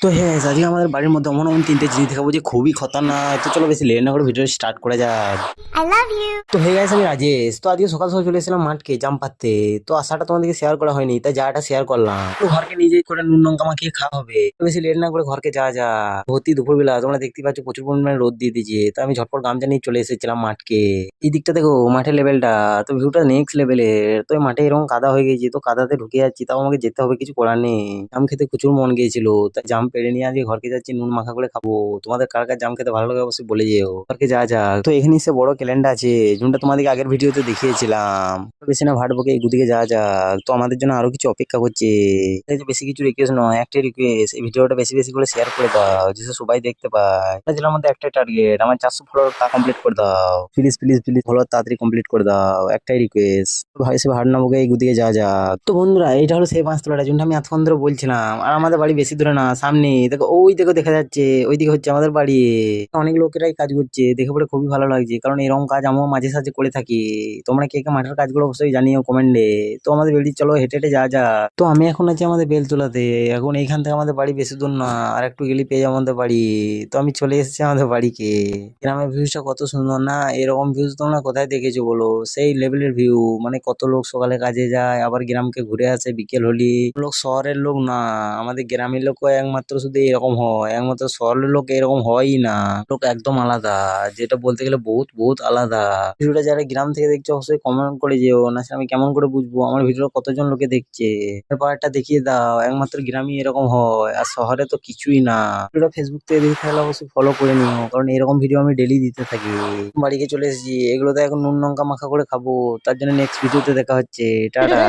তো হ্যাঁ আজকে আমাদের বাড়ির মধ্যে এমন এমন তিনটে জিনিস দেখাবো যে খুবই খতরনাক। তো চলো বেশি লেট না করে ভিডিও স্টার্ট করা যাক। I love you. তো হয়ে গেছে, আমি রাজেশ। তো আজকে সকাল সকাল চলে এসেছিলাম মাঠকে জাম পাততে। তো আশাটা তোমাদেরকে শেয়ার করা হয়নি, তাই যাটা শেয়ার করলাম। তো ঘরকে নিজেই করে নুন লঙ্কা মাখিয়ে খাওয়া হবে। তো বেশি লেট না করে ঘরকে যাওয়া যাক। ভর্তি দুপুরবেলা তোমরা দেখতে পাচ্ছ প্রচুর পরিমাণে রোদ দিয়ে দিয়েছে। তো আমি ঝটপট গামছা নিয়ে চলে এসেছিলাম মাঠকে। এই দিকটা দেখো মাঠের লেভেলটা, তো ভিউটা নেক্সট লেভেলের। তো এই মাঠে এরকম কাদা হয়ে গেছে, তো কাদাতে ঢুকে যাচ্ছি, তাও আমাকে যেতে হবে, কিছু করার নেই। জাম খেতে প্রচুর মন গিয়েছিল, তাই জাম পেড়ে নিয়ে আজকে ঘরকে যাচ্ছি নুন মাখা করে খাবো। তোমাদের কার কার জাম খেতে ভালো লাগে অবশ্যই বলে যেও। ঘরকে যাওয়া যাক। তো এখানে সে বড় ক্যালেন্ডার আছে, যেটা তোমাদেরকে আগের ভিডিওতে দেখিয়েছিলাম। তো বেশি না ভাট বকে এদিকে যাওয়া যাক। তো আমাদের জন্য আরো কিছু অপেক্ষা করছে। এই যে বেশি কিছু রিকোয়েস্ট নয়, একটাই রিকোয়েস্ট, এই ভিডিওটা বেশি বেশি করে শেয়ার করে দাও, যাতে সবাই দেখতে পায়। এটা ছিল আমাদের একটাই টার্গেট, আমার 400 ফলোয়ার তা কমপ্লিট করে দাও। প্লিজ প্লিজ প্লিজ ফলোয়ার তাড়াতাড়ি কমপ্লিট করে দাও, একটাই রিকোয়েস্ট। ভাই সে ভাট না বকে এদিকে যাওয়া যাক। তো বন্ধুরা এটা হলো সেই পাঁচতলাটা, যেটা আমি এতক্ষণ ধরে বলছিলাম। আর আমাদের বাড়ি বেশি দূরে না, সামনে দেখো, ওই দেখো দেখা যাচ্ছে, ওইদিকে হচ্ছে আমাদের বাড়ি। অনেক লোকেরাই কাজ করছে, দেখে পরে খুবই ভালো লাগছে, কারণ এরকম কাজ আমিও মাঝে সাঝে করে থাকি। তোমরা কে কে মাঠের কাজগুলো অবশ্যই জানিও কমেন্টে। তো আমাদের বেলটি চলো হেঁটে হেঁটে যা যা। তো আমি এখন আছি আমাদের বেলতলাতে। এখন এইখান থেকে আমাদের বাড়ি বেশি দূর না, আর একটু গেলে পেয়ে যাবো আমাদের বাড়ি। তো আমি চলে এসেছি আমাদের বাড়িকে। গ্রামের ভিউটা কত সুন্দর না, এরকম ভিউজ তোমরা কোথায় দেখেছো বলো? সেই লেভেলের ভিউ, মানে কত লোক সকালে কাজে যায়, আবার গ্রামকে ঘুরে আসে বিকেল হলি। লোক শহরের লোক না, আমাদের গ্রামের লোক একমাত্র শুধু এরকম হয়, একমাত্র শহরের লোক এরকম হয়ই না। লোক একদম আলাদা, যেটা বলতে গেলে বহুত বহুত আলাদা। ভিডিওটা যারা গ্রাম থেকে দেখছো অবশ্যই কমেন্ট করে যেও, না সে আমি কেমন করে বুঝবো আমার ভিডিও কতজন লোকে দেখছে। ব্যাপারটা দেখিয়ে দাও, একমাত্র গ্রামই এরকম হয়, আর শহরে তো কিছুই না। ভিডিওটা ফেসবুক থেকে দেখে থাকলে অবশ্যই ফলো করে নিও, কারণ এরকম ভিডিও আমি ডেলি দিতে থাকি। বাড়িতে চলে এসেছি, এগুলোতে এখন নুন লঙ্কা মাখা করে খাবো। তার জন্য নেক্সট ভিডিওতে দেখা হচ্ছে। টাটা।